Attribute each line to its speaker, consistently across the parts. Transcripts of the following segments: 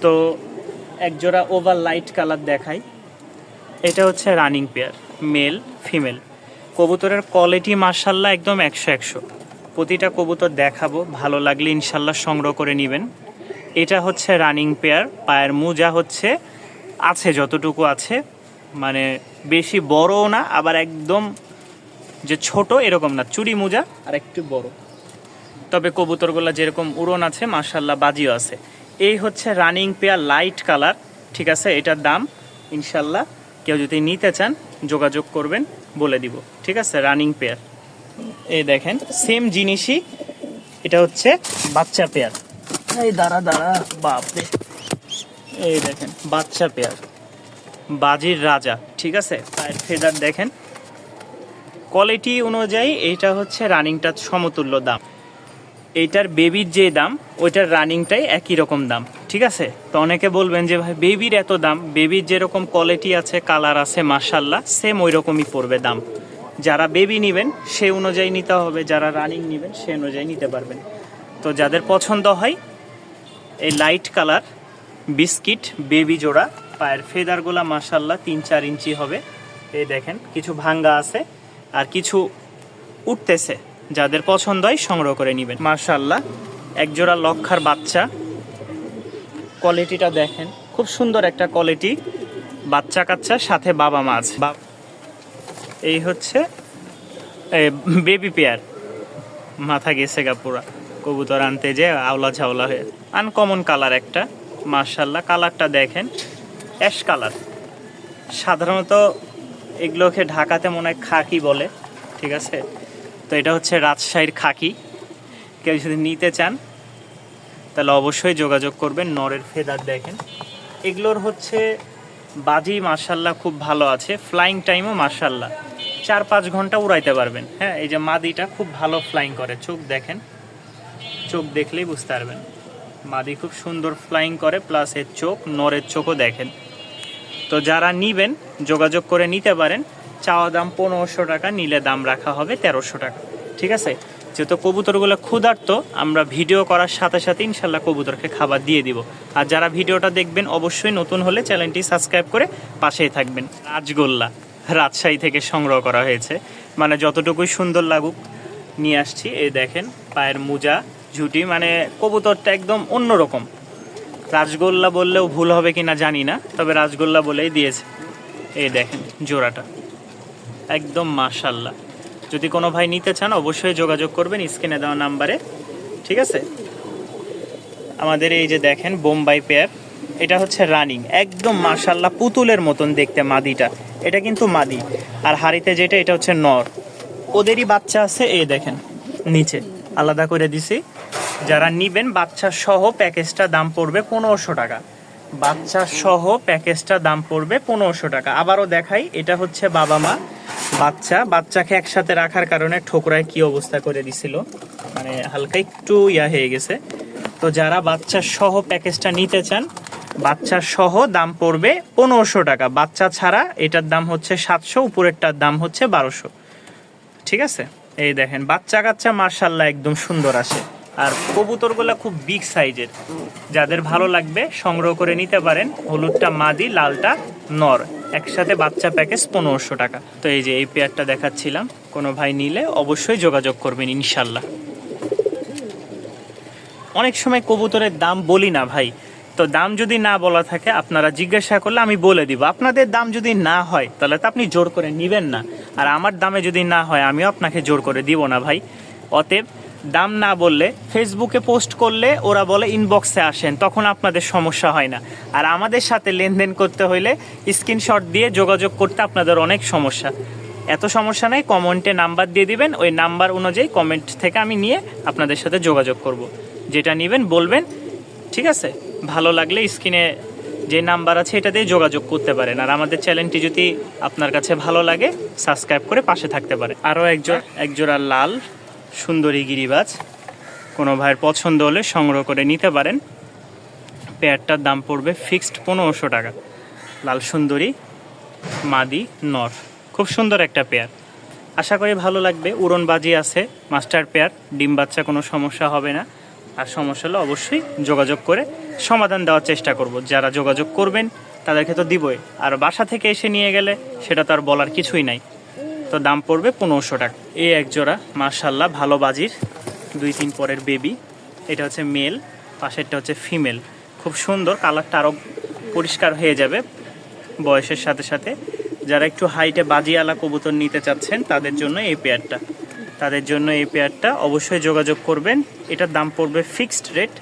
Speaker 1: তো একজোড়া over light colour দেখাই। এটা হচ্ছে রানিং পেয়ার, মেল ফিমেল। কবুতরের কোয়ালিটি মাশাআল্লাহ একদম 100-100। প্রতিটা কবুতর দেখাবো, ভালো লাগলে ইনশাল্লাহ সংগ্রহ করে নেবেন। এটা হচ্ছে রানিং পেয়ার। পায়ের মোজা হচ্ছে আছে যতটুকু আছে, মানে বেশি বড়ও না আবার একদম যে ছোট এরকম না, চুরি মোজা আর একটু বড়। তবে কবুতরগুলো যেরকম উড়ন আছে মাশাআল্লাহ বাজিও আছে। এই হচ্ছে রানিং পেয়ার লাইট কালার, ঠিক আছে। এটার দাম ইনশাল্লাহ কেউ যদি নিতে চান যোগাযোগ করবেন, বলে দিব, ঠিক আছে। Running pair. এই দেখেন সেম জিনিসই, এটা হচ্ছে বাচ্চা পেয়ার। এই দাঁড়া বাপরে, এই দেখেন বাচ্চা পেয়ার, বাজির রাজা, ঠিক আছে। পায়ের ফেদার দেখেন, কোয়ালিটি অনুযায়ী এইটা হচ্ছে রানিংটার সমতুল্য দাম। এইটার বেবির যে দাম ওইটার রানিংটাই একই রকম দাম, ঠিক আছে। তো অনেকে বলবেন যে ভাই বেবির এত দাম, বেবির যেরকম কোয়ালিটি আছে কালার আছে মাশাআল্লাহ সেম ওই রকমই পড়বে দাম। যারা বেবি নেবেন সে অনুযায়ী নিতে হবে, যারা রানিং নেবেন সে অনুযায়ী নিতে পারবেন। তো যাদের পছন্দ হয় এই লাইট কালার বিস্কিট বেবি জোড়া, পায়ের ফেদারগুলা মাশাআল্লাহ 3-4 ইঞ্চি হবে। এই দেখেন কিছু ভাঙ্গা আছে আর কিছু উঠতেছে, যাদের পছন্দ হয় সংগ্রহ করে নেবেন। মাশাআল্লাহ একজোড়া লক্ষার বাচ্চা, কোয়ালিটিটা দেখেন খুব সুন্দর একটা কোয়ালিটি, বাচ্চা কাচ্চার সাথে বাবা মা আছে। এই হচ্ছে বেবি পেয়ার, মাথা গেছে গা পুরা, কবুতর আনতে যে আওলা ঝাওলা হয়ে। আনকমন কালার একটা, মাশাআল্লাহ কালারটা দেখেন অ্যাশ কালার। সাধারণত এগুলোকে ঢাকাতে মনে হয় খাকি বলে, ঠিক আছে। তো এটা হচ্ছে রাজশাহীর খাকি। কেউ যদি নিতে চান তাহলে অবশ্যই যোগাযোগ করবেন। নরের ফেদার দেখেন, এগুলোর হচ্ছে বাজি মাশাআল্লাহ খুব ভালো আছে, ফ্লাইং টাইমও মাশাআল্লাহ 4-5 ঘন্টা উড়াইতে পারবেন। হ্যাঁ, এই যে মাদিটা খুব ভালো ফ্লাইং করে, চোখ দেখেন, চোখ দেখলেই বুঝতে পারবেন মাদি খুব সুন্দর ফ্লাইং করে, প্লাস এর চোখ, নরের চোখও দেখেন। তো যারা নিবেন যোগাযোগ করে নিতে পারেন। চাওয়া দাম 1500 টাকা, নিলে দাম রাখা হবে 1300 টাকা, ঠিক আছে। যেহেতু কবুতরগুলো ক্ষুধার্ত, আমরা ভিডিও করার সাথে সাথে ইনশাল্লাহ কবুতরকে খাবার দিয়ে দিব। আর যারা ভিডিওটা দেখবেন অবশ্যই নতুন হলে চ্যানেলটি সাবস্ক্রাইব করে পাশেই থাকবেন। রাজগোল্লা রাজশাহী থেকে সংগ্রহ করা হয়েছে, মানে যতটুকুই সুন্দর লাগুক নিয়ে আসছি। এই দেখেন পায়ের মোজা ঝুটি, মানে কবুতরটা একদম অন্যরকম। রাজগোল্লা বললেও ভুল হবে কিনা জানি না, তবে রাজগোল্লা বলেই দিয়েছে। এই দেখেন জোড়াটা একদম মাশাআল্লাহ। যদি কোনো ভাই নিতে চান অবশ্যই যোগাযোগ করবেন স্ক্রিনে দেওয়া নাম্বারে, ঠিক আছে। আমাদের এই যে দেখেন বোম্বাই পেয়ার, এটা হচ্ছে রানিং, একদম মাশাআল্লাহ পুতুলের মতন দেখতে মাদিটা। এটা কিন্তু মাদি, আর হাড়িতে যেটা এটা হচ্ছে নর। ওদেরই বাচ্চা আছে, এই দেখেন নিচে আলাদা করে দিছি। যারা নিবেন বাচ্চা সহ প্যাকেজটা দাম পড়বে 1500 টাকা। বাচ্চা সহ প্যাকেজটা দাম পড়বে 1500 টাকা। আবারও দেখাই, এটা হচ্ছে বাবা মা বাচ্চাকে একসাথে রাখার কারণে ঠোকরায় কি অবস্থা করে দিছিল, মানে হালকা একটু হয়ে গেছে। তো যারা বাচ্চা সহ প্যাকেজটা নিতে চান, বাচ্চা সহ দাম পড়বে 1500 টাকা। বাচ্চা ছাড়া এটার দাম হচ্ছে 700, উপরেরটার দাম হচ্ছে 1200, ঠিক আছে। এই দেখেন বাচ্চা কাচ্চা মাশাআল্লাহ একদম সুন্দর আসে। আর কবুতরগুলো খুব বিগ সাইজের, যাদের ভালো লাগবে সংগ্রহ করে নিতে পারেন। হলুদটা মাদি, লালটা নর, একসাথে বাচ্চা প্যাকেজ 1500 টাকা। তো এই যে এই পেয়ারটা দেখাচ্ছিলাম, কোনো ভাই নিলে অবশ্যই যোগাযোগ করবেন ইনশাল্লাহ। অনেক সময় কবুতরের দাম বলি না ভাই, তো দাম যদি না বলা থাকে আপনারা জিজ্ঞাসা করলে আমি বলে দিব। আপনাদের দাম যদি না হয় তাহলে তো আপনি জোর করে নেবেন না, আর আমার দামে যদি না হয় আমিও আপনাকে জোর করে দিব না ভাই। অতএব দাম না বললে, ফেসবুকে পোস্ট করলে ওরা বলে ইনবক্সে আসেন, তখন আপনাদের সমস্যা হয় না। আর আমাদের সাথে লেনদেন করতে হইলে স্ক্রিনশট দিয়ে যোগাযোগ করতে আপনাদের অনেক সমস্যা। এত সমস্যা নেই, কমেন্টে নাম্বার দিয়ে দিবেন, ওই নাম্বার অনুযায়ী কমেন্ট থেকে আমি নিয়ে আপনাদের সাথে যোগাযোগ করব। যেটা নেবেন বলবেন, ঠিক আছে। ভালো লাগলে স্ক্রিনে যে নাম্বার আছে এটা দিয়ে যোগাযোগ করতে পারেন। আর আমাদের চ্যানেলটি যদি আপনার কাছে ভালো লাগে সাবস্ক্রাইব করে পাশে থাকতে পারে। আরও একজোড়া লাল সুন্দরী গিরিবাজ, কোনো ভাইয়ের পছন্দ হলে সংগ্রহ করে নিতে পারেন। পেয়ারটার দাম পড়বে ফিক্সড 1500 টাকা। লাল সুন্দরী মাদি নর, খুব সুন্দর একটা পেয়ার, আশা করি ভালো লাগবে। উড়নবাজি আছে, মাস্টার পেয়ার, ডিম বাচ্চা কোনো সমস্যা হবে না। আর সমস্যা হলে অবশ্যই যোগাযোগ করে সমাধান দেওয়ার চেষ্টা করব। যারা যোগাযোগ করবেন তাদেরকে তো দিবই, আর বাসা থেকে এসে নিয়ে গেলে সেটা তো আর বলার কিছুই নাই। তো দাম পড়বে 1500 টাকা। এই এক জোড়া মাশাআল্লাহ ভালো বাজির 2-3 পরের বেবি। এটা হচ্ছে মেল, পাশেরটা হচ্ছে ফিমেল। খুব সুন্দর, কালারটা আরও পরিষ্কার হয়ে যাবে বয়সের সাথে সাথে। যারা একটু হাইটে বাজিওয়ালা কবুতর নিতে চাচ্ছেন তাদের জন্য এই পেয়ারটা অবশ্যই যোগাযোগ করবেন। এটার দাম পড়বে ফিক্সড রেট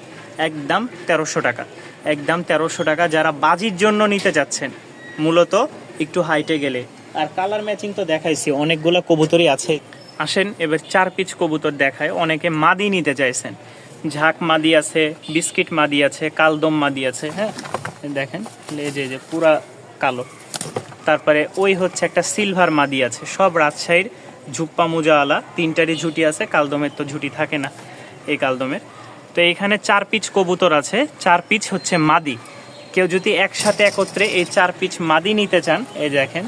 Speaker 1: একদম 1300 টাকা, একদম 1300 টাকা। যারা বাজির জন্য নিতে চাচ্ছেন মূলত একটু হাইটে গেলে। আর কালার ম্যাচিং তো দেখাইছি, অনেকগুলো কবুতরই আছে। আসেন এবার 4 পিচ কবুতর দেখায়। অনেকে মাদি নিতে চাইছেন, ঝাঁক মাদি আছে, বিস্কিট মাদি আছে, কালদম মাদি আছে। হ্যাঁ দেখেন লেজে যে পুরা কালো। তারপরে ওই হচ্ছে একটা সিলভার মাদি আছে, সব রাজশাহীর ঝুপ্পা মুজাওয়ালা। 3টারই ঝুটি আছে, কালদমের তো ঝুটি থাকে না এই কালদমের। তো এখানে 4 পিচ কবুতর আছে, 4 পিচ হচ্ছে মাদি। কেউ যদি একসাথে একত্রে এই 4 পিচ মাদি নিতে চান, এই দেখেন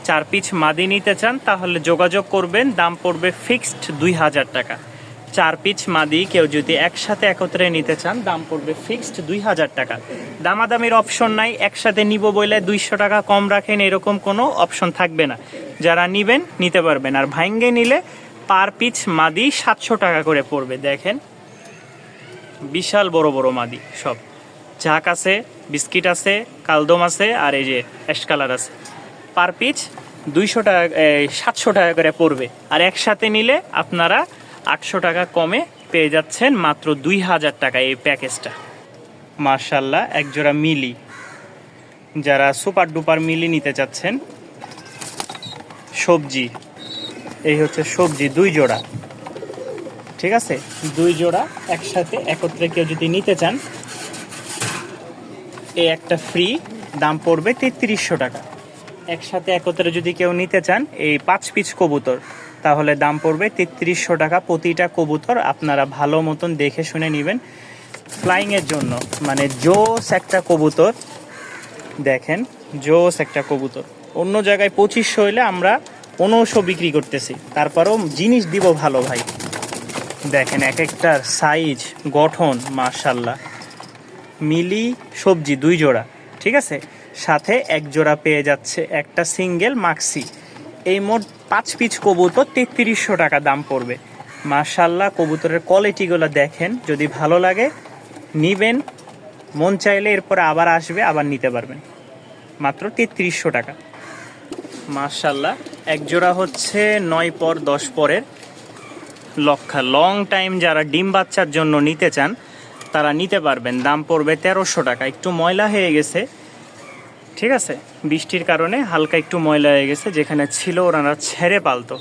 Speaker 1: 4 পিচ মাদি নিতে চান তাহলে যোগাযোগ করবেন। দাম পড়বে ফিক্সড 2000 টাকা। 4 পিচ মাদি কেউ যদি একসাথে একত্রে নিতে চান দাম পড়বে ফিক্সড 2000 টাকা। দামাদামির অপশন নাই, একসাথে নিব বলে 200 টাকা কম রাখেন এরকম কোনো অপশন থাকবে না। যারা নিবেন নিতে পারবেন। আর ভাঙ্গে নিলে পার পিচ মাদি 700 টাকা করে পড়বে। দেখেন বিশাল বড় বড় মাদি, সব ঝাঁক আছে, বিস্কিট আছে, কালদম আছে, আর এই যে অ্যাশ কালার আছে। পার পিচ 200 টাকা 700 টাকা করে পড়বে। আর একসাথে নিলে আপনারা 800 টাকা কমে পেয়ে যাচ্ছেন মাত্র 2000 টাকা এই প্যাকেজটা। মাশাআল্লাহ একজোড়া মিলি, যারা সুপার ডুপার মিলি নিতে চাচ্ছেন, সবজি, এই হচ্ছে সবজি 2 জোড়া। ঠিক আছে, 2 জোড়া একসাথে একত্রে কেউ যদি নিতে চান এই একটা ফ্রি, দাম পড়বে 3300 টাকা। একসাথে একত্রে যদি কেউ নিতে চান এই 5 পিচ কবুতর তাহলে দাম পড়বে 3300 টাকা। প্রতিটা কবুতর আপনারা ভালো মতন দেখে শুনে নেবেন ফ্লাইংয়ের জন্য। মানে জোস একটা কবুতর, দেখেন জোস একটা কবুতর। অন্য জায়গায় 2500 হইলে আমরা 1500 বিক্রি করতেছি, তারপরেও জিনিস দিব ভালো ভাই। দেখেন এক একটার সাইজ গঠন মাশাআল্লাহ। মিলি সবজি 2 জোড়া, ঠিক আছে, সাথে 1 জোড়া পেয়ে যাচ্ছে একটা সিঙ্গেল মাক্সি। এই মোট 5 পিচ কবুতর 3300 টাকা দাম পড়বে। মাশাআল্লাহ কবুতরের কোয়ালিটিগুলো দেখেন, যদি ভালো লাগে নিবেন, মন চাইলে এরপরে আবার আসবে আবার নিতে পারবেন। মাত্র 3300 টাকা। মাশাআল্লাহ এক জোড়া হচ্ছে 9 পর 10 পরের লক্ষা, লং টাইম যারা ডিম বাচ্চার জন্য নিতে চান তারা নিতে পারবেন। দাম পড়বে 1300 টাকা। একটু ময়লা হয়ে গেছে, ঠিক আছে, বৃষ্টির কারণে হালকা একটু ময়লা হয়ে গেছে, যেখানে ছিল ওনারা ছেড়ে পালতো।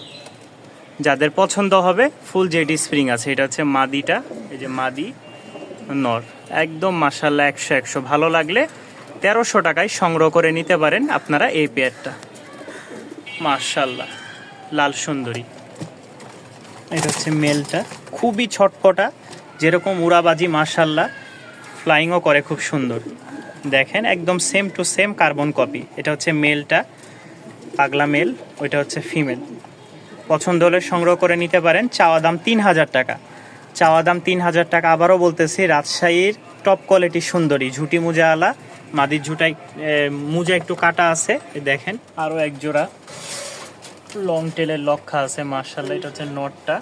Speaker 1: যাদের পছন্দ হবে ফুল জেডি স্প্রিং আছে। এটা হচ্ছে মাদিটা, এই যে মাদি নর, একদম মাশাআল্লাহ 100 ভালো লাগলে 1300 টাকায় সংগ্রহ করে নিতে পারেন আপনারা এই পেয়ারটা। মাশাআল্লাহ লাল সুন্দরী, এটা হচ্ছে মেলটা, খুবই ছটপটা, যেরকম উড়াবাজি মাশাআল্লাহ, ফ্লাইংও করে খুব সুন্দর। দেখেন একদম same to same carbon copy. এটা হচ্ছে মেলটা, পাগলা মেল, ওইটা হচ্ছে ফিমেল। পছন্দ হলে সংগ্রহ করে নিতে পারেন। চাওয়া দাম 3000 টাকা, চাওয়া দাম 3000 টাকা। আবারও বলতেছি রাজশাহীর টপ কোয়ালিটি সুন্দরী ঝুটি মুজাওয়ালা মাদির ঝুটাই, মুজা একটু কাটা আছে। দেখেন আরও 1 জোড়া লং টেলের লক্ষা আছে মাশাআল্লাহ। এটা হচ্ছে নটটা,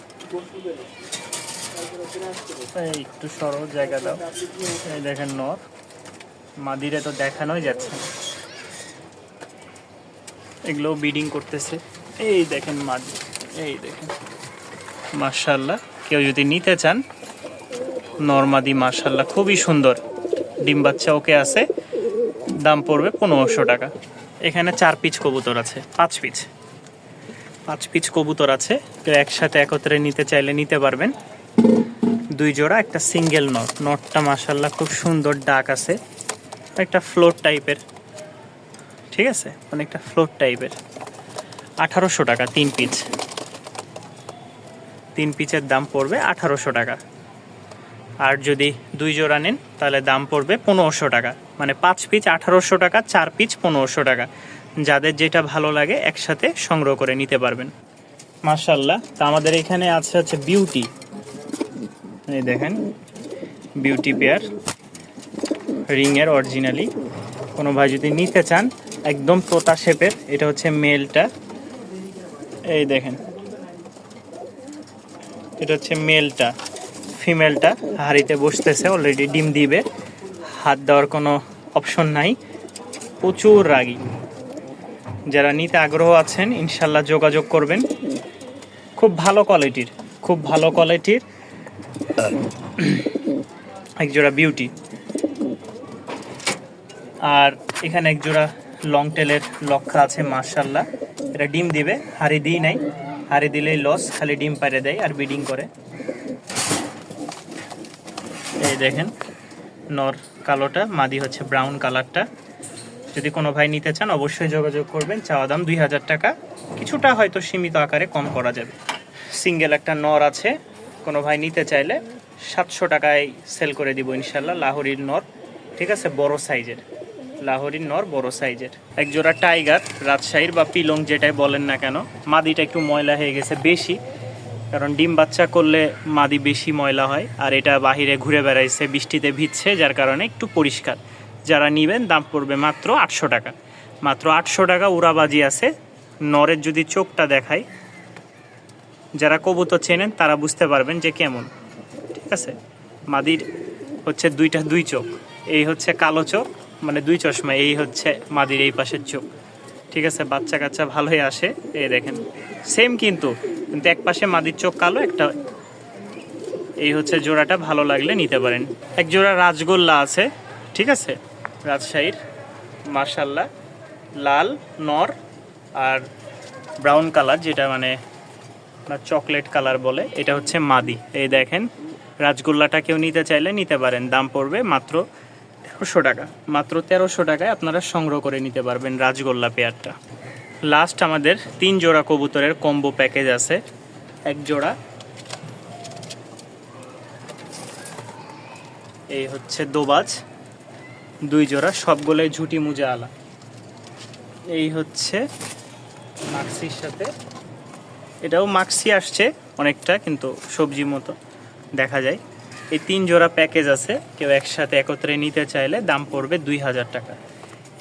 Speaker 1: একটু সরো জায়গা দাও। এই দেখেন নর, মাদিরে তো দেখানোই যাচ্ছে না, এগুলো বিডিং করতেছে। এই দেখেন মাদি, এই দেখেন মাশাআল্লাহ। কেউ যদি নিতে চান নরমাদি মাশাআল্লাহ খুবই সুন্দর, ডিম বাচ্চা ওকে আছে। দাম পড়বে 1500 টাকা। এখানে 4 পিচ কবুতর আছে, 5 পিচ কবুতর আছে। কেউ একসাথে একত্রে নিতে চাইলে নিতে পারবেন। 2 জোড়া, একটা সিঙ্গেল নট। নটটা মাশাআল্লাহ খুব সুন্দর, ডাক আছে, একটা ফ্লোর টাইপের, ঠিক আছে, অনেকটা ফ্লোর টাইপের। 1800 টাকা 3 পিচ। 3 পিচের দাম পড়বে 1800 টাকা। আর যদি 2 জোড়া নেন তাহলে দাম পড়বে 1500 টাকা। মানে 5 পিচ 1800 টাকা, 4 পিচ 1500 টাকা। যাদের যেটা ভালো লাগে একসাথে সংগ্রহ করে নিতে পারবেন। মাশাআল্লাহ। তা আমাদের এখানে আছে হচ্ছে বিউটি, এই দেখেন বিউটি পেয়ার, রিংয়ের অরিজিনালি। কোনো ভাই যদি নিতে চান একদম তোতা শেপের, এটা হচ্ছে মেলটা। এই দেখেন এটা হচ্ছে মেলটা, ফিমেলটা হাড়িতে বসতেছে, অলরেডি ডিম দিবে, হাত দেওয়ার কোনো অপশন নাই, প্রচুর রাগী। যারা নিতে আগ্রহ আছেন ইনশাল্লাহ যোগাযোগ করবেন। খুব ভালো কোয়ালিটির, খুব ভালো কোয়ালিটির একজোড়া বিউটি। আর এখানে একজোড়া লং টেলের লক্ষা আছে মাশাল্লাহ, এটা ডিম দিবে, হাড়ি দিই নাই, হাড়ি দিলেই লস, খালি ডিম পাড়ে দেয় আর ব্রিডিং করে। এই দেখেন নর কালোটা, মাদি হচ্ছে ব্রাউন কালারটা। যদি কোনো ভাই নিতে চান অবশ্যই যোগাযোগ করবেন। চাওয়া দাম 2000 টাকা, কিছুটা হয়তো সীমিত আকারে কম করা যাবে। সিঙ্গেল একটা নর আছে, কোনো ভাই নিতে চাইলে 700 টাকায় সেল করে দিব ইনশাল্লাহ। লাহোরির নর, ঠিক আছে, বড় সাইজের লাহোরির নর, বড় সাইজের। এক জোড়া টাইগার, রাজশাহীর বা পিলং যেটাই বলেন না কেন। মাদিটা একটু ময়লা হয়ে গেছে বেশি, কারণ ডিম বাচ্চা করলে মাদি বেশি ময়লা হয়, আর এটা বাহিরে ঘুরে বেড়াইছে, বৃষ্টিতে ভিজছে, যার কারণে একটু পরিষ্কার। যারা নেবেন দাম পড়বে মাত্র 800 টাকা, মাত্র 800 টাকা। উড়াবাজি আছে। নরের যদি চোখটা দেখাই, যারা কবুতর চেনেন তারা বুঝতে পারবেন যে কেমন, ঠিক আছে। মাদির হচ্ছে দুই চোখ, এই হচ্ছে কালো চোখ, মানে 2 চশমা, এই হচ্ছে মাদির এই পাশের চোখ, ঠিক আছে। বাচ্চা কাচ্চা ভালোই আসে, এই দেখেন সেম, কিন্তু এক পাশে মাদির চোখ কালো, একটা এই হচ্ছে জোড়াটা। ভালো লাগলে নিতে পারেন। এক জোড়া রাজগোল্লা আছে, ঠিক আছে, রাজশাহীর মাশাল্লাহ, লাল নর আর ব্রাউন কালার, যেটা মানে চকলেট কালার বলে, এটা হচ্ছে মাদি। এই দেখেন রাজগোল্লাটা কেউ নিতে চাইলে নিতে পারেন, দাম পড়বে মাত্র 1300 টাকা, মাত্র 1300 টাকায় আপনারা সংগ্রহ করে নিতে পারবেন রাজগোল্লা পেয়ারটা। লাস্ট আমাদের 3 জোড়া কবুতরের কম্বো প্যাকেজ আছে। এক জোড়া, এই হচ্ছে দোবাজ, 2 জোড়া, সবগুলোই ঝুটি মুজা আলা। এই হচ্ছে মাক্সির সাথে, এটাও মাক্সি আসছে অনেকটা, কিন্তু সবজি মতো দেখা যায়। এই 3 জোড়া প্যাকেজ আছে, কেউ একসাথে একত্রে নিতে চাইলে দাম পড়বে 2000 টাকা।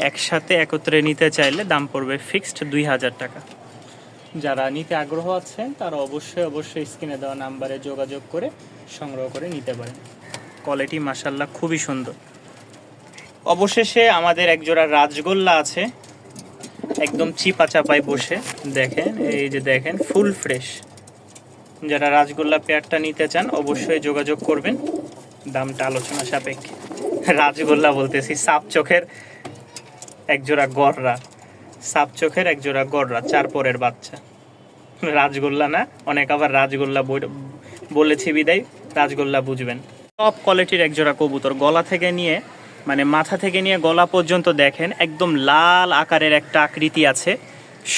Speaker 1: একসাথে একত্রে নিতে চাইলে দাম পড়বে ফিক্সড 2000 টাকা। যারা নিতে আগ্রহ আছেন তারা অবশ্যই স্ক্রিনে দেওয়া নাম্বারে যোগাযোগ করে সংগ্রহ করে নিতে পারেন। কোয়ালিটি মাশাল্লাহ খুবই সুন্দর। অবশেষে আমাদের একজোড়া রাজগোল্লা আছে, একদম চিপা চাপায় বসে, দেখেন এই যে দেখেন ফুল ফ্রেশ। যারা রাজগোল্লা পেয়ারটা নিতে চান অবশ্যই যোগাযোগ করবেন, দামটা আলোচনা সাপেক্ষে। রাজগোল্লা বলতেছি, সাপ চোখের একজোড়া গররা, সাপ চোখের একজোড়া গররা, 4 পরের বাচ্চা, রাজগোল্লা না। অনেক আবার রাজগোল্লা বলেছি বিদায় রাজগোল্লা বুঝবেন। টপ কোয়ালিটির একজোড়া কবুতর, গলা থেকে নিয়ে মানে মাথা থেকে নিয়ে গলা পর্যন্ত দেখেন একদম লাল আকারের একটা আকৃতি আছে,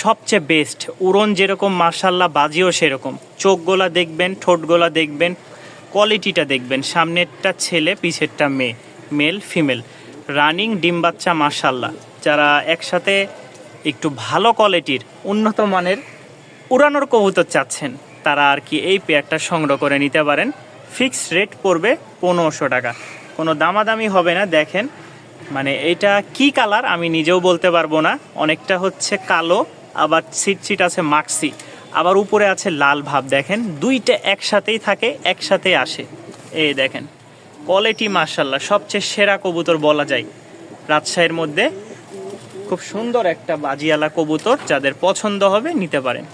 Speaker 1: সবচেয়ে বেস্ট। উড়ন যেরকম মাশাল্লাহ, বাজিও সেরকম। চোখগোলা দেখবেন, ঠোঁটগোলা দেখবেন, কোয়ালিটিটা দেখবেন। সামনেরটা ছেলে, পিছেরটা মেয়ে, মেল ফিমেল, রানিং ডিম বাচ্চা মাশাল্লাহ। যারা একসাথে একটু ভালো কোয়ালিটির উন্নত মানের উড়ানোর কবুতর চাচ্ছেন তারা আর কি এই পেয়ারটা সংগ্রহ করে নিতে পারেন। ফিক্সড রেট পড়বে 1500 টাকা, কোনো দামাদামি হবে না। দেখেন মানে এটা কি কালার আমি নিজেও বলতে পারবো না, অনেকটা হচ্ছে কালো, আবার ছিটছিট আছে মাক্সি, আবার উপরে আছে লাল ভাব। দেখেন দুইটা একসাথেই থাকে, একসাথে আসে। এই দেখেন কোয়ালিটি মাশাল্লাহ, সবচেয়ে সেরা কবুতর বলা যায় রাজশাহীর মধ্যে। খুব সুন্দর একটা বাজিয়ালা কবুতর, যাদের পছন্দ হবে নিতে পারেন।